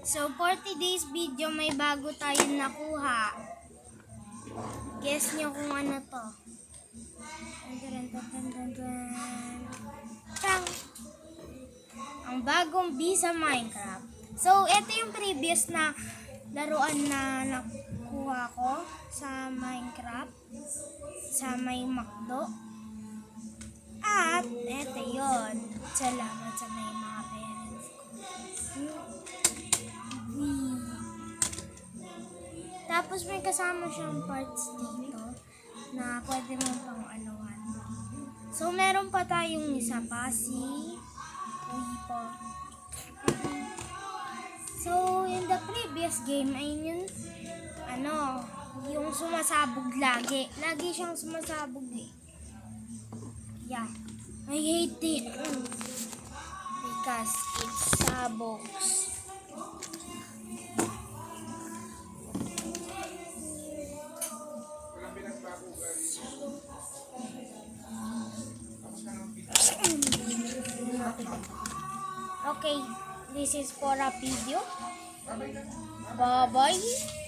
So for today's video may bago tayong nakuha. Guess nyo kung ano to. Tang! Ang bagong bee sa Minecraft. So ito yung previous na laruan na nakuha ko sa Minecraft. Sa may McDo. At ito yun. Salamat sa may mga parents ko. Tapos may kasama siyang parts dito na pwede mo pang anuhan. So meron pa tayong isa pa si Wipo. So in the previous game ay yun yung sumasabog lagi. Lagi siyang sumasabog eh. Yeah. I hate it. Because it sabogs. Okay, this is for a video. Bye-bye.